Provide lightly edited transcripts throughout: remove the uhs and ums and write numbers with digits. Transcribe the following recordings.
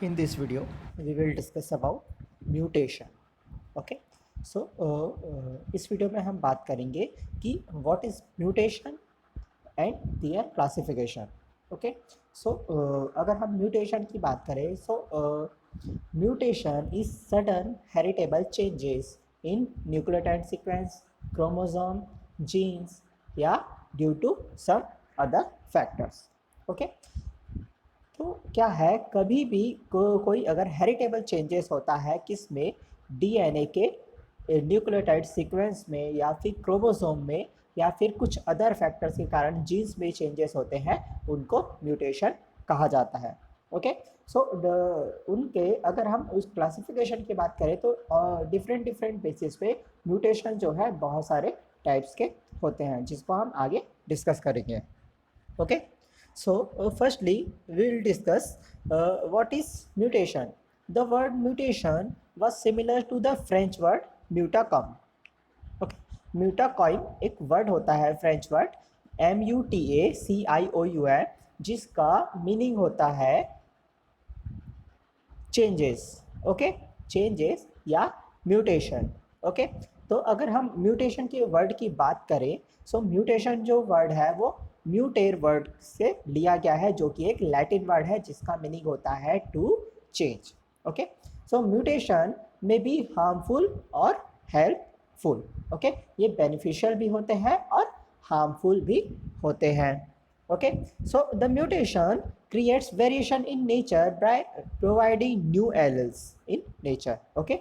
In this video, we will discuss about mutation. Okay, so इस video में हम बात करेंगे कि what is mutation and their classification. Okay, so अगर हम mutation की बात करें, so mutation is sudden heritable changes in nucleotide sequence, chromosome, genes, या due to some other factors. Okay, तो क्या है, कभी भी कोई अगर हेरिटेबल चेंजेस होता है किसमें, डीएनए के न्यूक्लियोटाइड सीक्वेंस में या फिर क्रोमोसोम में या फिर कुछ अदर फैक्टर्स के कारण जीन्स में चेंजेस होते हैं, उनको म्यूटेशन कहा जाता है. ओके, सो उनके अगर हम उस क्लासिफिकेशन की बात करें तो डिफरेंट डिफरेंट बेसिस पे म्यूटेशन जो है बहुत सारे टाइप्स के होते हैं, जिसको हम आगे डिस्कस करेंगे. Okay, so firstly we will discuss what is mutation. The word mutation was similar to the French word mutacum. Okay, mutacum एक वर्ड होता है, फ्रेंच वर्ड MUTACIOUM, जिसका मीनिंग होता है चेंजेस. ओके, चेंजेस या म्यूटेशन. ओके, तो अगर हम म्यूटेशन के वर्ड की बात करें, सो म्यूटेशन जो वर्ड है वो म्यूटेर वर्ड से लिया गया है, जो कि एक लैटिन वर्ड है जिसका मीनिंग होता है to change. Okay, so mutation में बी हार्मफुल और हेल्पफुल. ओके, ये बेनिफिशियल भी होते हैं और हार्मफुल भी होते हैं. Okay, so the mutation creates variation in nature by providing new alleles in nature. Okay,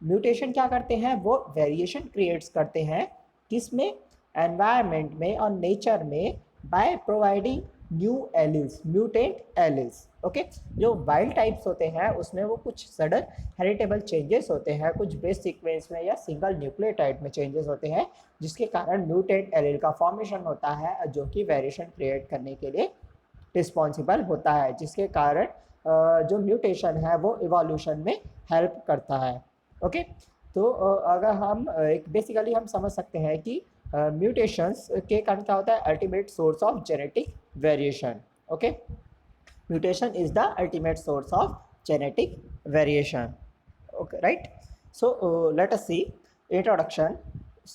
mutation क्या करते हैं, वो वेरिएशन क्रिएट्स करते हैं किसमें, एनवायरनमेंट में और नेचर में, bye providing new alleles, mutant alleles. Okay, जो वाइल्ड टाइप्स होते हैं उसमें वो कुछ सडन हेरिटेबल चेंजेस होते हैं, कुछ बेस सीक्वेंस में या सिंगल न्यूक्लियोटाइड में चेंजेस होते हैं, जिसके कारण म्यूटेंट एलिल का फॉर्मेशन होता है, जो कि वेरिएशन क्रिएट करने के लिए रिस्पॉन्सिबल होता है, जिसके कारण जो म्यूटेशन है वो इवोल्यूशन में हेल्प करता है. ओके, तो अगर हम एक बेसिकली हम समझ सकते हैं कि म्यूटेशंस के कारण क्या होता है, ultimate source of genetic variation. Okay, mutation is the ultimate source of genetic variation. Okay, right. So let us see introduction.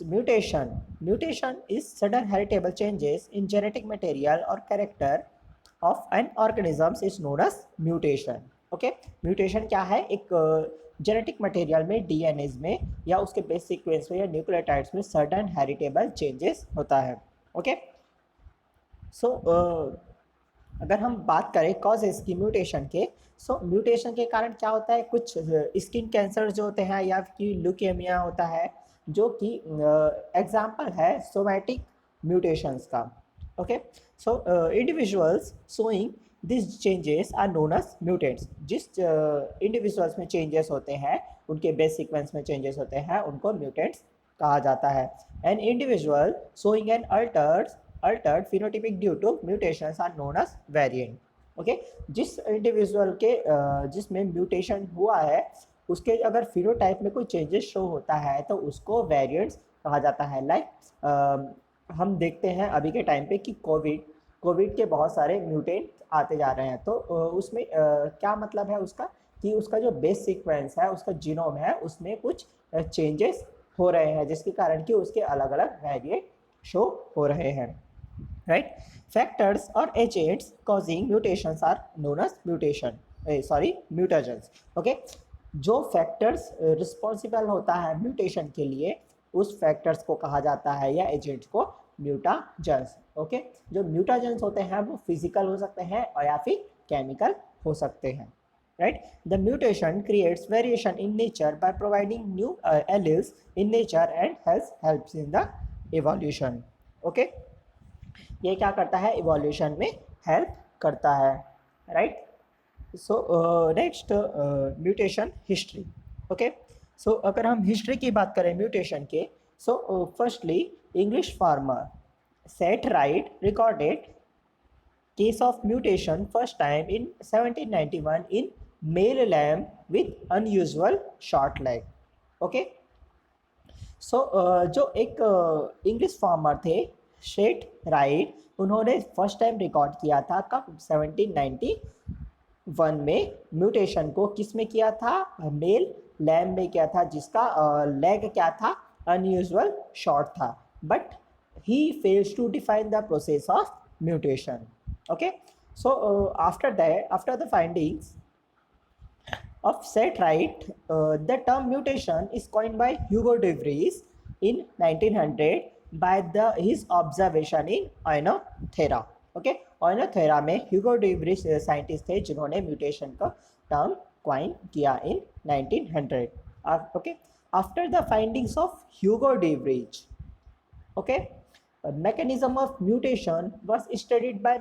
Mutation is sudden heritable changes in genetic material or character of an organism is known as mutation. Okay, mutation क्या है, एक genetic material में, DNA में या उसके base sequence में या nucleotides में सडन हेरिटेबल चेंजेस होता है. ओके, सो अगर हम बात करें कॉजेस की म्यूटेशन के, सो म्यूटेशन के कारण क्या होता है, कुछ स्किन कैंसर जो होते हैं या फिर ल्यूकेमिया होता है, जो कि एग्जाम्पल है सोमैटिक म्यूटेशंस का. Okay, so individuals showing this changes are known as mutants. जिस इंडिविजुअल्स में चेंजेस होते हैं, उनके बेस सीक्वेंस में चेंजेस होते हैं, उनको म्यूटेंट्स कहा जाता है. An individual showing an altered phenotypic due to mutations are known as variant. Okay, जिस इंडिविजुअल के जिसमें म्यूटेशन हुआ है, उसके अगर फिनोटाइप में कोई चेंजेस शो होता है तो उसको वेरिएंट्स कहा जाता है. लाइक हम देखते हैं अभी के टाइम पे कि कोविड के बहुत सारे म्यूटेंट आते जा रहे हैं, तो उसमें क्या मतलब है उसका, कि उसका जो बेस सीक्वेंस है, उसका जीनोम है, उसमें कुछ चेंजेस हो रहे हैं, जिसके कारण कि उसके अलग अलग वेरिएंट शो हो रहे हैं. राइट, फैक्टर्स और agents causing mutations are known as mutations. Okay, जो फैक्टर्स रिस्पॉन्सिबल होता है म्यूटेशन के लिए, उस फैक्टर्स को कहा जाता है या एजेंट्स को म्यूटाजेंस. ओके, जो म्यूटाजेंस होते हैं वो फिजिकल हो सकते हैं और या फिर केमिकल हो सकते हैं. Right, the mutation creates variation in nature by providing new alleles in nature and helps in the evolution. Okay, ये क्या करता है, इवोल्यूशन में हेल्प करता है. Right, so next mutation history. Okay, so अगर हम हिस्ट्री की बात करें म्यूटेशन के, so firstly English farmer Seth Wright recorded case of mutation first time in 1791 in male lamb with unusual short leg. Okay, so जो एक English farmer थे Seth Wright, उन्होंने फर्स्ट टाइम रिकॉर्ड किया था कब, 1791 वन में mutation को किस में किया था, मेल लैम में किया था, जिसका लेग क्या था, अनयूजुअल शॉर्ट था, but he fails to define the process of mutation. Okay, so after the findings of Cartwright, the term mutation is coined by Hugo de Vries in 1900 by his observation in Oenothera. Okay, Oenothera में Hugo de Vries scientist थे जिन्होंने mutation का term coin किया in 1900. Okay, after the findings of Hugo de Vries, okay, a mechanism of mutation was studied by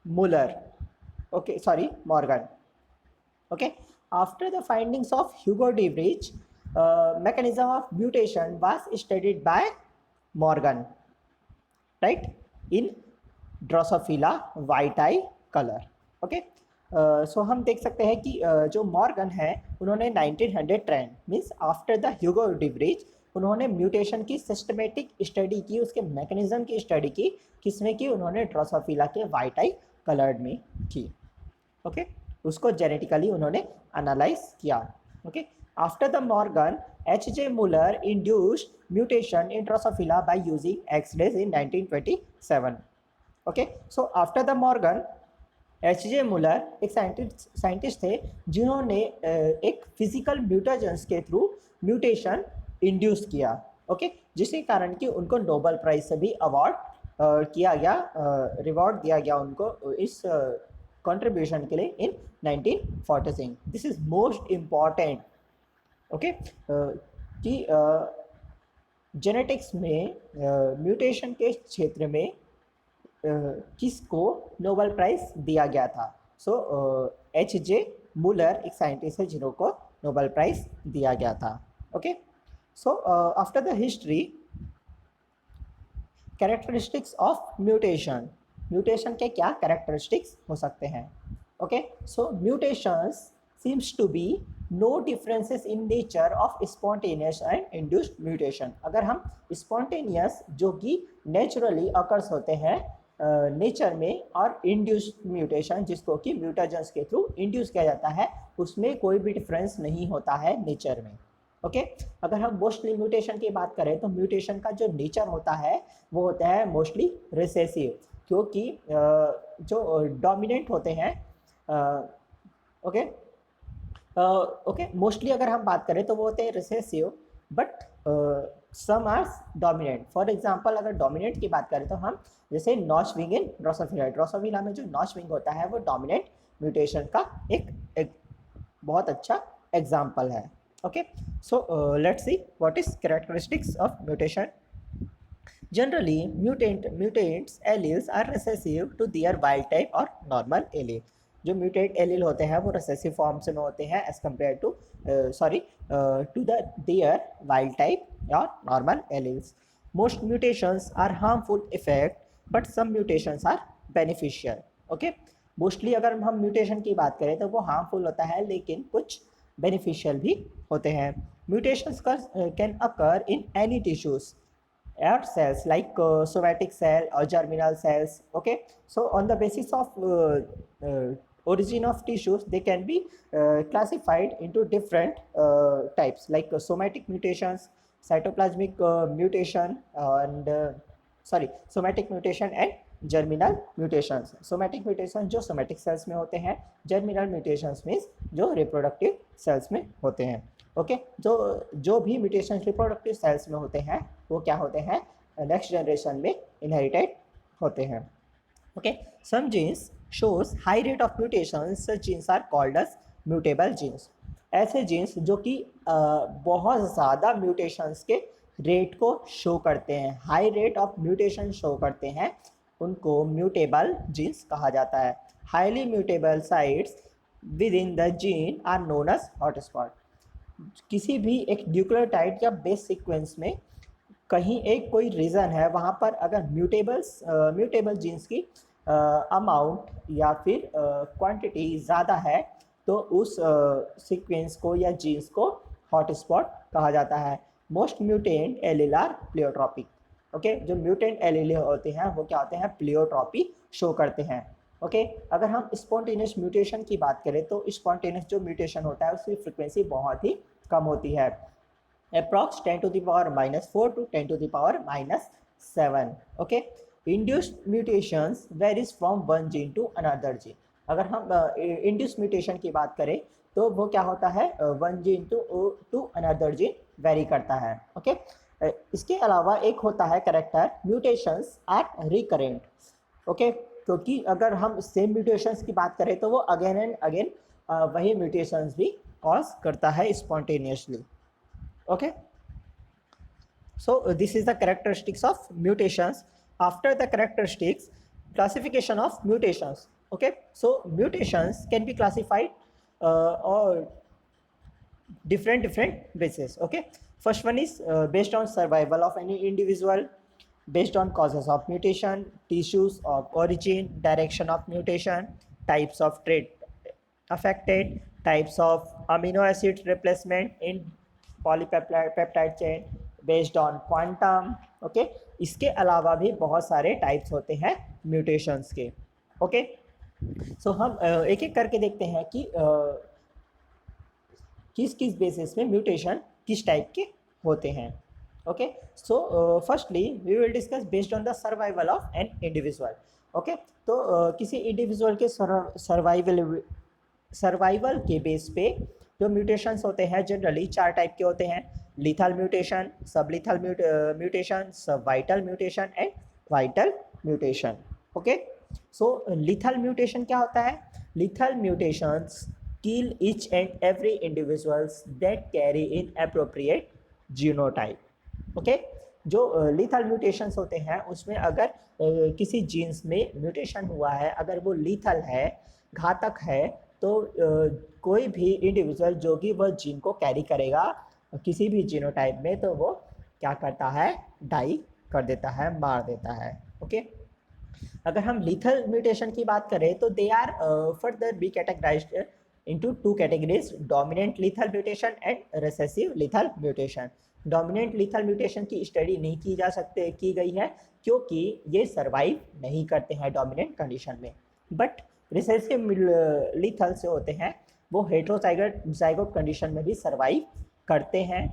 Muller. Okay, sorry, Morgan. Okay, after the findings of Hugo de Vries, mechanism of mutation was studied by Morgan, right, in Drosophila vitae color. Okay, सो हम देख सकते हैं कि जो Morgan है उन्होंने 1910 means after the Hugo de Vries उन्होंने mutation की सिस्टमेटिक स्टडी की, उसके मैकेनिज्म की स्टडी की, किसमें की, उन्होंने ड्रोसोफिला के वाइटाई कलर्ड में की. ओके, उसको जेनेटिकली उन्होंने एनालाइज किया. Okay, after the Morgan H.J. Muller induced mutation in Drosophila by using X-rays in 1927. Okay, so after the Morgan, H.J. Muller एक साइंटिस्ट थे जिन्होंने एक फिजिकल म्यूटेशंस के थ्रू म्यूटेशन इंड्यूस किया. ओके, जिसके कारण कि उनको नोबेल प्राइज से भी अवार्ड किया गया, रिवॉर्ड दिया गया उनको इस कंट्रीब्यूशन के लिए इन 1946. This is most important. Okay, कि जेनेटिक्स में म्यूटेशन के क्षेत्र में किसको नोबेल प्राइज दिया गया था. सो H.J. Muller एक साइंटिस्ट है जिनको नोबेल प्राइज दिया गया था. Okay, so after the history, characteristics of mutation. Mutation के क्या कैरेक्टरिस्टिक्स हो सकते हैं. Okay, so mutations seems to be no differences in nature of spontaneous and induced mutation. अगर हम स्पॉन्टेनियस जो कि नेचुरली अकर्स होते हैं नेचर में, और इंड्यूस्ड म्यूटेशन जिसको कि म्यूटेशंस के थ्रू इंड्यूस किया जाता है, उसमें कोई भी डिफरेंस नहीं होता है नेचर में. ओके, अगर हम मोस्टली म्यूटेशन की बात करें तो म्यूटेशन का जो नेचर होता है वो होता है मोस्टली रिसेसिव, क्योंकि जो डोमिनेंट होते हैं. ओके, मोस्टली अगर हम बात करें तो वो होते हैं recessive, but some are dominant. For example अगर डोमिनेंट की बात करें तो हम जैसे notch wing in Drosophila. Drosophila में जो नॉच विंग होता है वो डोमिनेंट म्यूटेशन का एक बहुत अच्छा एग्जाम्पल है. Okay, so let's see what is characteristics of mutation. Generally, mutants alleles are recessive to their wild type or normal allele. जो म्यूटेट एलील होते हैं वो रिसेसिव फॉर्म से में होते हैं as compare to to their wild type और normal alleles. Most mutations are harmful effect but some mutations are beneficial. Okay, mostly अगर हम म्यूटेशन की बात करें तो वो हार्मफुल होता है, लेकिन कुछ बेनिफिशियल भी होते हैं. Mutations can occur in any tissues or cells like somatic cell or germinal cells. Okay, so on the basis of origin of tissues they can be classified into different types like somatic mutations, cytoplasmic mutation and somatic mutation and germinal mutations. Somatic mutation जो somatic cells में होते हैं, germinal mutations means जो reproductive cells में होते हैं. Okay, जो भी म्यूटेशन रिप्रोडक्टिव सेल्स में होते हैं वो क्या होते हैं, नेक्स्ट जनरेशन में इनहेरिटेड होते हैं. Okay, some genes shows high rate of mutation, such genes are called as mutable genes. ऐसे जीन्स जो कि बहुत ज़्यादा म्यूटेशंस के रेट को शो करते हैं, high rate of mutation show करते हैं, उनको म्यूटेबल जीन्स कहा जाता है. Highly mutable sites within the gene are known as hotspot. किसी भी एक न्यूक्लियोटाइड या बेस सीक्वेंस में कहीं एक कोई रीजन है, वहाँ पर अगर म्यूटेबल जीन्स की अमाउंट या फिर क्वांटिटी ज़्यादा है तो उस सीक्वेंस को या जीन्स को हॉटस्पॉट कहा जाता है. Most mutant allele are pleiotropic. Okay, जो म्यूटेंट एलील होते हैं वो क्या होते हैं, प्लियोट्रॉपी शो करते हैं. ओके अगर हम स्पॉन्टेनियस म्यूटेशन की बात करें तो स्पॉन्टेनियस जो म्यूटेशन होता है उसकी फ्रिक्वेंसी बहुत ही कम होती है, approx 10 to the power -4 to 10 to the power -7. Okay induced mutations varies from one gene to another gene. अगर हम इंड्यूस म्यूटेशन की बात करें तो वो क्या होता है, one gene to another gene vary करता है। ओके इसके अलावा एक होता है character mutations at recurrent. Okay क्योंकि अगर हम सेम म्यूटेशंस की बात करें तो वो अगेन एंड अगेन वही म्यूटेशंस भी कॉज करता है spontaneously. Okay so this is the characteristics of mutations. After the characteristics, classification of mutations. Okay so mutations can be classified or different basis. Okay first one is based on survival of any individual, based on causes of mutation, tissues of origin, direction of mutation, types of trait affected, types of amino acid replacement in polypeptide chain, based on quantum. Okay इसके अलावा भी बहुत सारे types होते हैं mutations के। Okay so हम एक एक करके देखते हैं कि किस किस बेसिस में म्यूटेशन किस टाइप के होते हैं। Okay so firstly we will discuss based on the survival of an individual. Okay तो किसी इंडिविजुअल के सर्वाइवल के बेस पे जो म्यूटेशंस होते हैं जनरली 4 टाइप के होते हैं, लीथल म्यूटेशन, सब लीथल म्यूटेशन, सब vital mutation and vital mutation. Okay so lethal mutation क्या होता है, lethal mutations kill each and every individuals that carry in appropriate genotype. Okay जो लीथल म्यूटेशंस होते हैं उसमें अगर किसी जीन्स में म्यूटेशन हुआ है, अगर वो लीथल है, घातक है, तो कोई भी इंडिविजुअल जो कि वह जीन को कैरी करेगा किसी भी जीनोटाइप में तो वो क्या करता है, डाई कर देता है, मार देता है। ओके अगर हम लीथल म्यूटेशन की बात करें तो they are further be categorized into 2 categories, dominant lethal mutation and recessive lethal mutation. Dominant lethal mutation की स्टडी नहीं की गई है क्योंकि ये सर्वाइव नहीं करते हैं डोमिनेंट कंडीशन में, बट रिसेसिव लीथल से होते हैं वो हेट्रोजाइगोट कंडीशन में भी सर्वाइव करते हैं।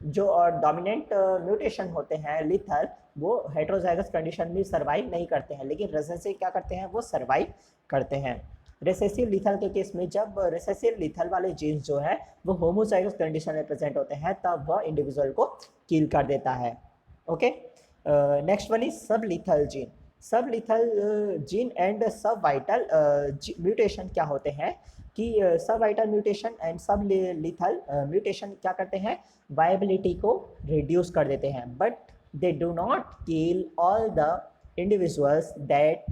जो डोमिनेंट म्यूटेशन होते हैं लीथल वो हेट्रोजाइगस कंडीशन में सर्वाइव नहीं करते हैं, लेकिन रिसेसिव क्या करते हैं, वो सर्वाइव करते हैं। रिसेसिव लीथल के केस में जब रिसेसिव लीथल वाले जीन्स जो है वो होमोजाइगस कंडीशन में प्रेजेंट होते हैं तब वह इंडिविजुअल को किल कर देता है। ओके नेक्स्ट वन इज सब लीथल जीन। सब लीथल जीन एंड सब वाइटल म्यूटेशन क्या होते हैं कि सब वाइटल म्यूटेशन एंड सब लीथल म्यूटेशन क्या करते हैं, वायबिलिटी को रिड्यूस कर देते हैं, but they do not kill all the individuals that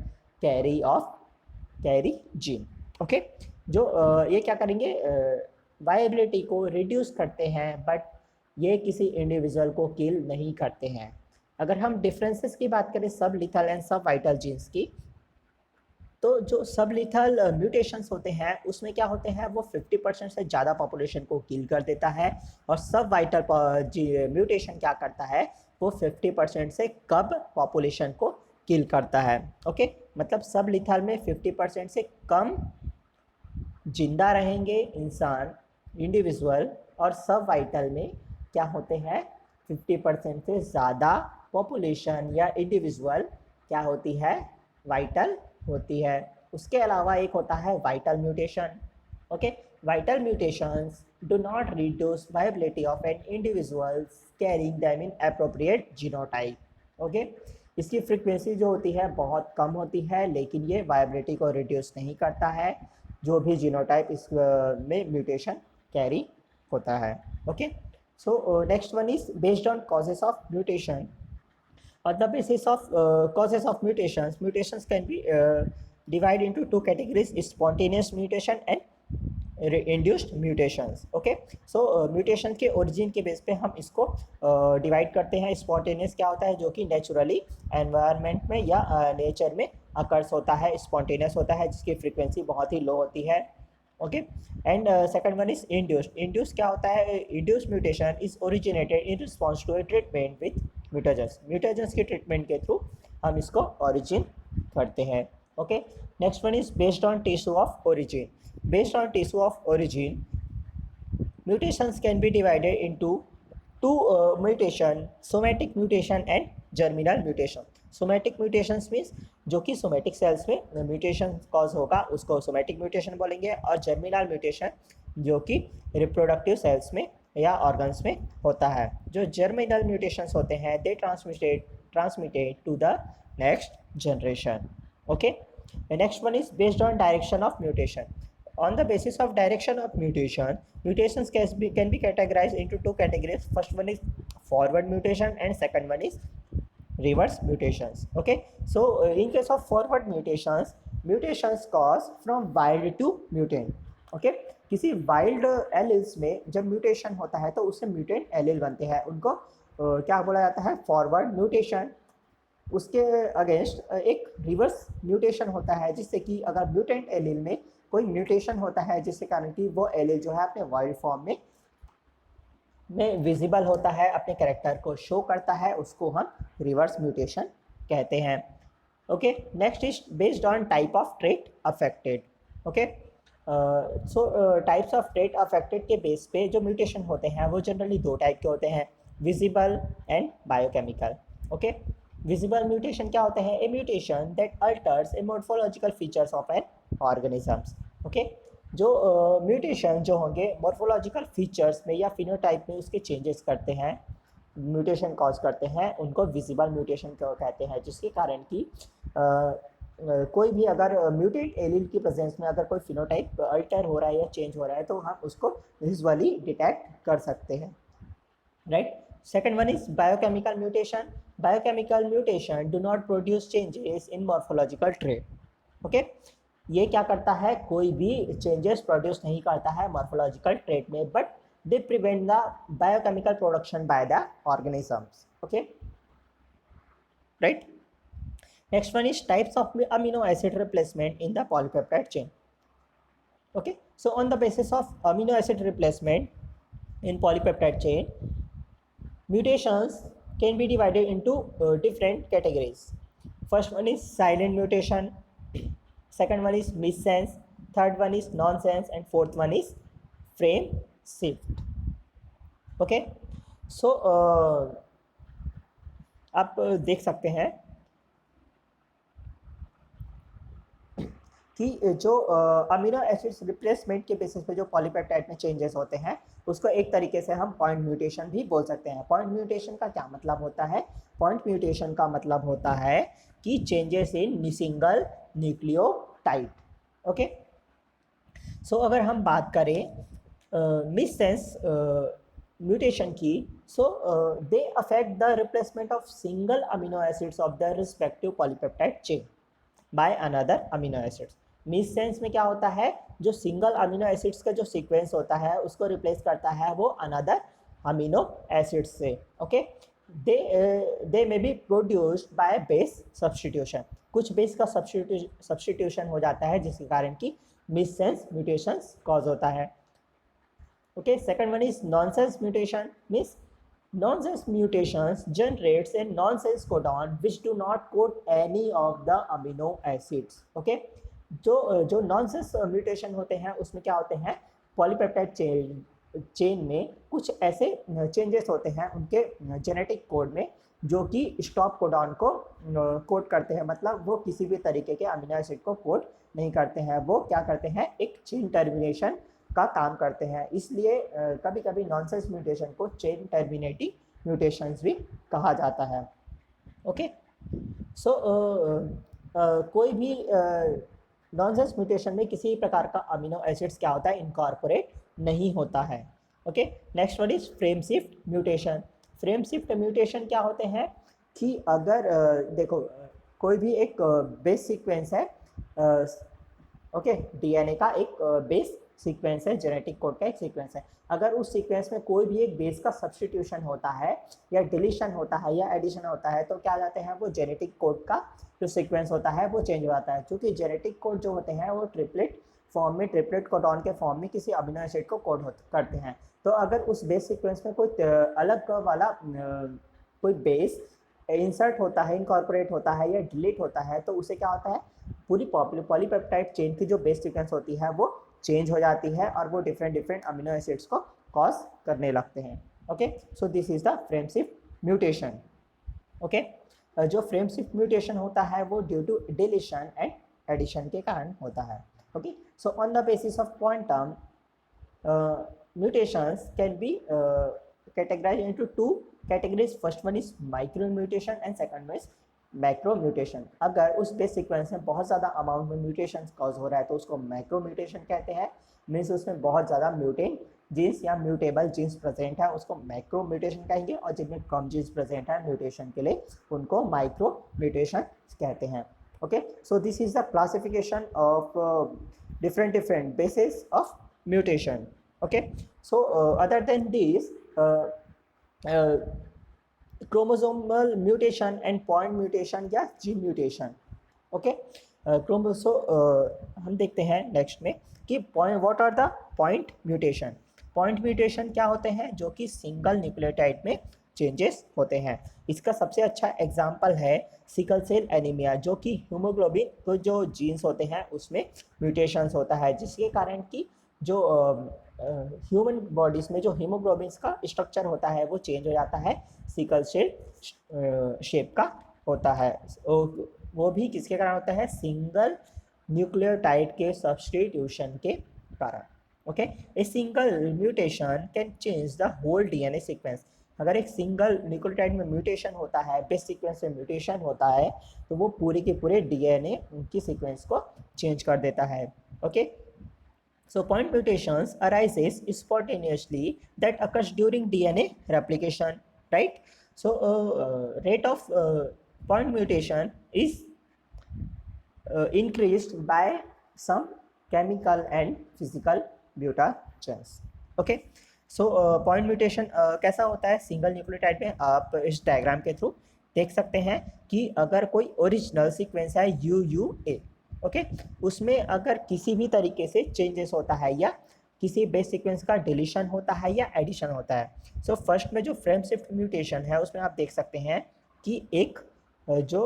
carry gene. Okay जो ये क्या करेंगे, वायबिलिटी को रिड्यूस करते हैं बट ये किसी इंडिविजुअल को किल नहीं करते हैं। अगर हम डिफरेंसेस की बात करें सब लीथल एंड सब वाइटल जीन्स की, तो जो सब लीथल म्यूटेशंस होते हैं उसमें क्या होते हैं, वो 50% से ज़्यादा पॉपुलेशन को किल कर देता है, और सब वाइटल म्यूटेशन क्या करता है, वो 50% से कम पॉपुलेशन को किल करता है। ओके मतलब सब लीथल में 50% से कम जिंदा रहेंगे इंसान इंडिविजुअल, और सब वाइटल में क्या होते हैं 50% से ज़्यादा पॉपुलेशन या इंडिविजुअल क्या होती है, वाइटल होती है। उसके अलावा एक होता है vital mutation. Okay vital mutations do not reduce viability of an individuals carrying them in appropriate genotype. ओके इसकी फ्रीक्वेंसी जो होती है बहुत कम होती है, लेकिन ये वायबिलिटी को रिड्यूस नहीं करता है जो भी जीनोटाइप इस में म्यूटेशन कैरी होता है। Okay so next one is based on causes of mutation. On the basis of causes of mutations can be divided into 2 categories: spontaneous mutation and induced mutations. Okay so mutation के origin के base पे हम इसको divide करते हैं। spontaneous क्या होता है, जो कि नेचुरली एनवायरनमेंट में या नेचर में अकर्स होता है, spontaneous होता है जिसकी फ्रीक्वेंसी बहुत ही लो होती है। Okay and second one is induced क्या होता है, induced mutation is originated in response to a treatment with mutagens. Mutagens के ट्रीटमेंट के थ्रू हम इसको ओरिजिन करते हैं। Okay, next one is based on tissue of origin. Based on tissue of origin, mutations can be divided into two mutation, somatic mutation and germinal mutation. Somatic mutations means जो कि somatic cells में mutation cause होगा उसको somatic mutation बोलेंगे, और germinal mutation जो कि reproductive cells में या ऑर्गन्स में होता है. जो जर्मिनल म्यूटेशंस होते हैं they transmitted to the next generation. Okay, next one is based on direction of mutation. On the basis of direction of mutation, mutations can be categorized into two categories. First one is forward mutation and second one is reverse mutations. Okay, so in case of forward mutations cause from wild to mutant. Okay, किसी wild alleles में जब mutation होता है तो उससे mutant allele बनते हैं, उनको क्या बोला जाता है, फॉरवर्ड म्यूटेशन. उसके अगेंस्ट एक रिवर्स म्यूटेशन होता है, जिससे कि अगर म्यूटेंट एलिल में कोई म्यूटेशन होता है जिसके कारण कि वो एलिल जो है अपने वाइल्ड फॉर्म में विजिबल होता है, अपने कैरेक्टर को शो करता है, उसको हम रिवर्स म्यूटेशन कहते हैं. Okay, next is based on type of trait affected. Okay, so types of trait affected के बेस पे जो म्यूटेशन होते हैं वो जनरली दो टाइप के होते हैं, visible and biochemical. Okay, visible mutation क्या होते हैं? A mutation that alters a morphological features of an organisms. Okay, जो म्यूटेशन जो होंगे मॉर्फोलॉजिकल फीचर्स में या फिनोटाइप में उसके चेंजेस करते हैं, म्यूटेशन कॉज करते हैं, उनको विजिबल म्यूटेशन कहते हैं, जिसके कारण कि कोई भी अगर म्यूटेंट एलील की प्रेजेंस में अगर कोई फिनोटाइप अल्टर हो रहा है या चेंज हो रहा है तो हम उसको विजुअली डिटेक्ट कर सकते हैं. Right. Second one is biochemical mutation. Biochemical mutation do not produce changes in morphological trait. Okay, ये क्या करता है? कोई भी चेंजेस प्रोड्यूस नहीं करता है मॉर्फोलॉजिकल ट्रेट में, but they prevent the biochemical production by the organisms. Okay, right. Next one is types of amino acid replacement in the polypeptide chain. Okay, so on the basis of amino acid replacement in polypeptide chain, mutations can be divided into different categories. First one is silent mutation, second one is missense, third one is nonsense, and fourth one is frame shift. Okay, so आप देख सकते हैं कि जो amino acids replacement के basis पे जो polypeptide में चेंजेस होते हैं उसको एक तरीके से हम पॉइंट म्यूटेशन भी बोल सकते हैं. पॉइंट म्यूटेशन का क्या मतलब होता है? पॉइंट म्यूटेशन का मतलब होता है कि changes in single nucleotide. Okay, so अगर हम बात करें मिससेंस म्यूटेशन की, so they affect the replacement of single amino acids of the respective polypeptide chain by another amino acids. Missense में क्या होता है? जो सिंगल अमीनो एसिड्स का जो सीक्वेंस होता है उसको रिप्लेस करता है वो अनदर अमीनो एसिड्स से. Okay, they may be produced by base substitution. कुछ बेस का सब्स्टिट्यूशन हो जाता है जिसके कारण कि मिससेंस म्यूटेशंस कॉज होता है. Okay, second one is nonsense mutation. Means nonsense mutations generates a nonsense codon which do not code any of the amino acids. Okay, जो नॉनसेंस म्यूटेशन होते हैं उसमें क्या होते हैं? पॉलीपेप्टाइड चेन में कुछ ऐसे चेंजेस होते हैं उनके जेनेटिक कोड में जो कि स्टॉप कोडॉन को कोड करते हैं. मतलब वो किसी भी तरीके के अमीनो एसिड को कोड नहीं करते हैं, वो क्या करते हैं? एक चेन टर्मिनेशन का काम करते हैं. इसलिए कभी कभी नॉनसेंस म्यूटेशन को चेन टर्मिनेटिंग म्यूटेशंस भी कहा जाता है. ओके, सो कोई भी नॉनसेंस म्यूटेशन में किसी प्रकार का अमीनो एसिड्स क्या होता है? इनकॉर्पोरेट नहीं होता है. Okay, next one is frame shift mutation. Frame shift mutation क्या होते हैं कि अगर देखो कोई भी एक बेस सीक्वेंस है, ओके, डीएनए का एक बेस सीक्वेंस है, जेनेटिक कोड का एक सीक्वेंस है. अगर उस सीक्वेंस में कोई भी एक बेस का सब्स्टिट्यूशन होता है या डिलीशन होता है या एडिशन होता है तो क्या जाते हैं? वो जेनेटिक कोड का जो सीक्वेंस होता है वो चेंज हो जाता है. क्योंकि जेनेटिक कोड जो होते हैं वो ट्रिपलेट फॉर्म में, ट्रिपलेट कोडॉन के फॉर्म में किसी अमीनो एसिड को कोड करते हैं. तो अगर उस बेस सीक्वेंस में कोई अलग वाला कोई बेस इंसर्ट होता है, इनकॉर्पोरेट होता है या डिलीट होता है तो उसे क्या होता है? पूरी पॉलीपेप्टाइड चेन की जो बेस सीक्वेंस होती है वो चेंज हो जाती है और वो डिफरेंट डिफरेंट अमीनो एसिड्स को कॉज करने लगते हैं। Okay, so this is the frame shift mutation. Okay, जो फ्रेम शिफ्ट म्यूटेशन होता है वो due to deletion and addition के कारण होता है। Okay, so on the basis of quantum mutations can be categorized into two categories. First one is micro mutation and second one is macro mutation. अगर उस base sequence में बहुत ज़्यादा amount में म्यूटेशन कॉज हो रहा है तो उसको मैक्रो म्यूटेशन कहते हैं। मीन्स उसमें बहुत ज़्यादा म्यूटेंट जीन्स या म्यूटेबल जीन्स प्रेजेंट है उसको मैक्रो म्यूटेशन कहेंगे, और जिनमें कम जीन्स प्रेजेंट है म्यूटेशन के लिए उनको माइक्रो म्यूटेशन कहते हैं। Okay, so this is the classification of different basis of mutation. Okay, so other than these chromosomal mutation and point mutation या gene mutation। okay, हम देखते हैं नेक्स्ट में कि what are the point mutation. Point mutation क्या होते हैं? जो कि सिंगल न्यूक्लियोटाइड में चेंजेस होते हैं। इसका सबसे अच्छा एग्जाम्पल है सिकल सेल एनीमिया, जो कि हीमोग्लोबिन तो जो जीन्स होते हैं उसमें म्यूटेशंस होता है, जिसके कारण कि जो ह्यूमन बॉडीज़ में जो हीमोग्लोबिन्स का स्ट्रक्चर होता है वो चेंज हो जाता है, सिकल सेल शेप का होता है। वो भी किसके कारण होता है? सिंगल न्यूक्लियोटाइड के सब्स्टिट्यूशन के कारण। Okay, a single mutation can change the whole DNA sequence. अगर एक सिंगल न्यूक्लियोटाइड में म्यूटेशन होता है, बेस सीक्वेंस में म्यूटेशन होता है, तो वो पूरे के पूरे डीएनए की सीक्वेंस को चेंज कर देता है। Okay, so point mutations arises spontaneously that occurs during DNA replication, right? So rate of point mutation is increased by some chemical and physical mutations। okay, so point mutation कैसा होता है? Single nucleotide में आप इस diagram के through देख सकते हैं कि अगर कोई ओरिजिनल सीक्वेंस है UUA, ओके, उसमें अगर किसी भी तरीके से चेंजेस होता है या किसी बेस सीक्वेंस का डिलीशन होता है या एडिशन होता है। सो फर्स्ट में जो फ्रेम शिफ्ट म्यूटेशन है उसमें आप देख सकते हैं कि एक जो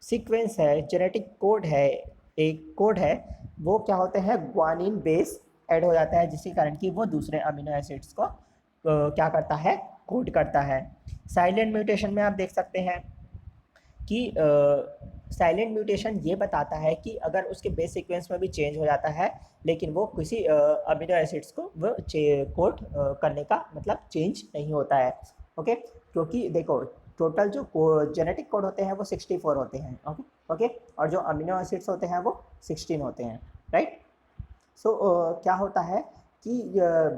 सीक्वेंस है, जेनेटिक कोड है, एक कोड है, वो क्या होते हैं? ग्वानिन बेस ऐड हो जाता है, जिसके कारण कि वो दूसरे अमीनो एसिड्स को क्या करता है? कोड करता है। साइलेंट म्यूटेशन में आप देख सकते हैं कि साइलेंट म्यूटेशन ये बताता है कि अगर उसके बेस सीक्वेंस में भी चेंज हो जाता है लेकिन वो किसी अमीनो एसिड्स को वो कोड करने का मतलब चेंज नहीं होता है। ओके, क्योंकि देखो टोटल जो जेनेटिक कोड होते हैं वो 64 होते हैं। ओके ओके, और जो अमीनो एसिड्स होते हैं वो 16 होते हैं, राइट? सो क्या होता है कि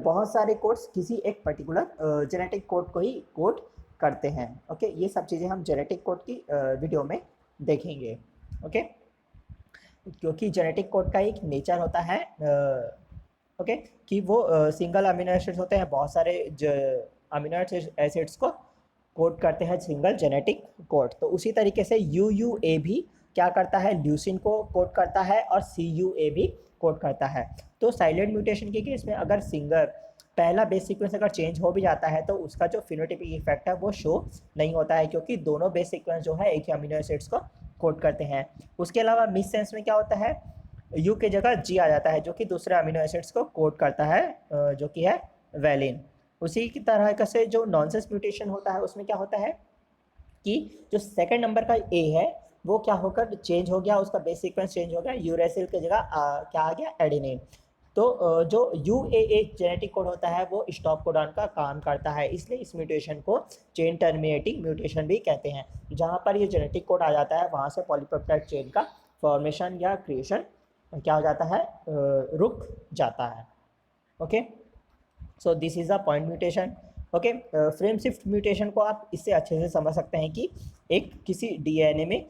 बहुत सारे कोड्स किसी एक पर्टिकुलर जेनेटिक कोड को ही कोड करते हैं। ओके, ये सब चीज़ें हम जेनेटिक कोड की वीडियो में देखेंगे। ओके, क्योंकि जेनेटिक कोड का एक नेचर होता है ओके कि वो सिंगल अमीनो एसिड्स होते हैं, बहुत सारे अमीनो एसिड्स को कोड करते हैं सिंगल जेनेटिक कोड। तो उसी तरीके से UUA भी क्या करता है? ल्यूसिन को कोड करता है और CUA भी कोड करता है। तो साइलेंट म्यूटेशन के केस में अगर सिंगल पहला बेस सीक्वेंस अगर चेंज हो भी जाता है तो उसका जो फिनोटाइपिक इफेक्ट है वो शो नहीं होता है, क्योंकि दोनों बेस सीक्वेंस जो है एक ही अमीनो एसिड्स को कोड करते हैं। उसके अलावा मिस सेंस में क्या होता है? U के जगह G आ जाता है, जो कि दूसरे अमीनो एसिड्स को कोड करता है, जो कि है वैलिन। उसी की तरह से जो नॉनसेंस म्यूटेशन होता है उसमें क्या होता है कि जो सेकंड नंबर का A है वो क्या होकर चेंज हो गया, उसका बेस सीक्वेंस चेंज हो गया, यूरेसिल की जगह क्या आ गया? एडेनिन। तो जो UAA जेनेटिक कोड होता है वो स्टॉप कोडॉन का काम करता है, इसलिए इस म्यूटेशन को चेन टर्मिनेटिंग म्यूटेशन भी कहते हैं। जहाँ पर ये जेनेटिक कोड आ जाता है वहाँ से पॉलीपेप्टाइड चेन का फॉर्मेशन या क्रिएशन क्या हो जाता है? रुक जाता है। Okay, so this is a point mutation. Okay, frame shift mutation को आप इससे अच्छे से समझ सकते हैं कि एक किसी DNA में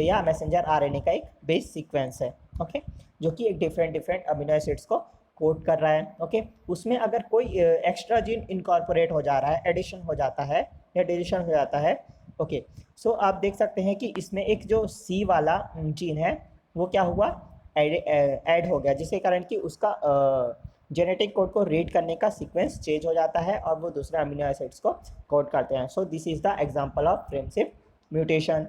या मैसेंजर RNA का एक बेस सीक्वेंस है, ओके, जो कि एक डिफरेंट अमीनो एसिड्स को कोड कर रहा है। ओके, उसमें अगर कोई एक्स्ट्रा जीन इनकॉर्पोरेट हो जा रहा है, एडिशन हो जाता है या डिलीशन हो जाता है, ओके, सो आप देख सकते हैं कि इसमें एक जो C वाला जीन है वो क्या हुआ? ऐड हो गया, जिसके कारण कि उसका जेनेटिक कोड को रीड करने का सीक्वेंस चेंज हो जाता है और वो दूसरे अमीनो एसिड्स को कोड करते हैं। So this is the example of frame shift mutation.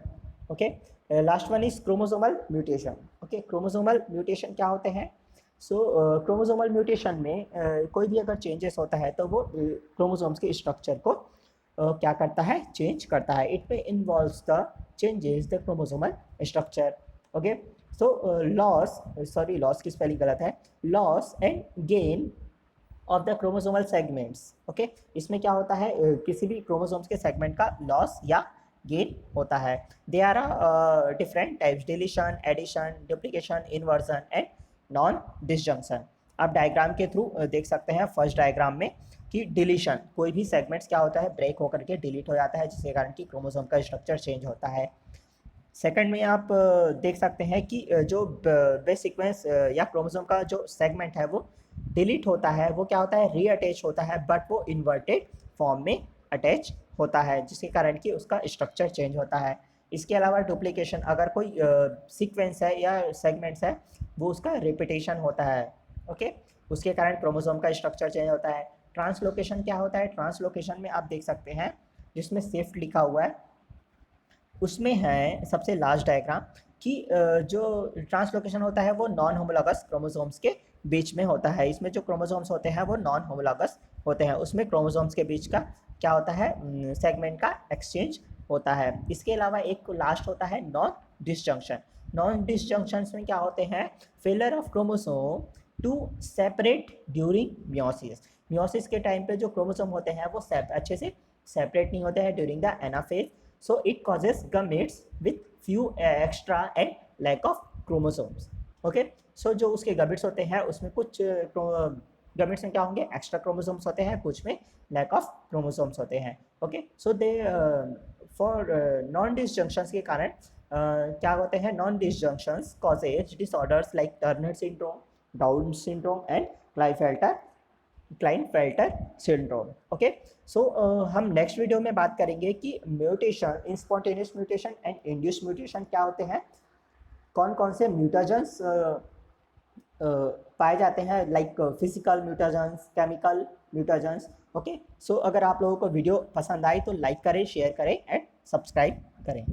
Okay, last one is chromosomal mutation. Okay, chromosomal mutation क्या होते हैं? सो क्रोमोसोमल म्यूटेशन में कोई भी अगर चेंजेस होता है तो वो क्रोमोसोम्स के स्ट्रक्चर को क्या करता है? चेंज करता है। इट में involves the changes the chromosomal structure. Okay, so loss की स्पेलिंग गलत है, loss and gain of the chromosomal segments. Okay, इसमें क्या होता है? किसी भी क्रोमोसोम्स के सेगमेंट का लॉस या गेन होता है। They are different types: deletion, addition, duplication, inversion and non disjunction. आप डायग्राम के थ्रू देख सकते हैं फर्स्ट डायग्राम में कि डिलीशन, कोई भी सेगमेंट्स क्या होता है? ब्रेक होकर के डिलीट हो जाता है, जिसके कारण कि क्रोमोसोम का स्ट्रक्चर चेंज होता है। सेकंड में आप देख सकते हैं कि जो बेस सीक्वेंस या क्रोमोसोम का जो सेगमेंट है वो डिलीट होता है, वो क्या होता है? रीअटैच होता है, बट वो इन्वर्टेड फॉर्म में अटैच होता है, जिसके कारण कि उसका स्ट्रक्चर चेंज होता है। इसके अलावा डुप्लीकेशन, अगर कोई सीक्वेंस है या सेगमेंट्स है वो उसका रिपीटेशन होता है। ओके, उसके कारण क्रोमोसोम का स्ट्रक्चर चेंज होता है। ट्रांसलोकेशन क्या होता है? ट्रांसलोकेशन में आप देख सकते हैं जिसमें शिफ्ट लिखा हुआ है, उसमें है सबसे लास्ट डायग्राम कि जो ट्रांसलोकेशन होता है वो नॉन होमोलॉगस क्रोमोसोम्स के बीच में होता है। इसमें जो क्रोमोसोम्स होते हैं वो नॉन होमोलॉगस होते हैं, उसमें क्रोमोसोम्स के बीच का क्या होता है? सेगमेंट का एक्सचेंज होता है। इसके अलावा एक लास्ट होता है नॉन डिसजंक्शन। नॉन डिसजंक्शन में क्या होते हैं? Failure of chromosome to separate during meiosis. Meiosis के टाइम पे जो क्रोमोसोम होते हैं वो अच्छे से सेपरेट नहीं होते हैं during the anaphase, so it causes gametes with few extra and lack of chromosomes. Okay, so जो उसके gametes होते हैं उसमें कुछ gametes में क्या होंगे? एक्स्ट्रा क्रोमोसोम्स होते हैं, कुछ में लैक ऑफ क्रोमोसोम्स होते हैं। Okay, so they for non disjunctions के कारण क्या होते हैं? Non disjunctions causes disorders like Turner syndrome, Down syndrome and Klinefelter syndrome. Okay, so हम नेक्स्ट वीडियो में बात करेंगे कि mutation, spontaneous mutation and induce mutation क्या होते हैं, कौन कौन से म्यूटेशंस पाए जाते हैं, like physical mutations, chemical mutations. Okay, so अगर आप लोगों को वीडियो पसंद आई तो लाइक करें, शेयर करें एंड सब्सक्राइब करें।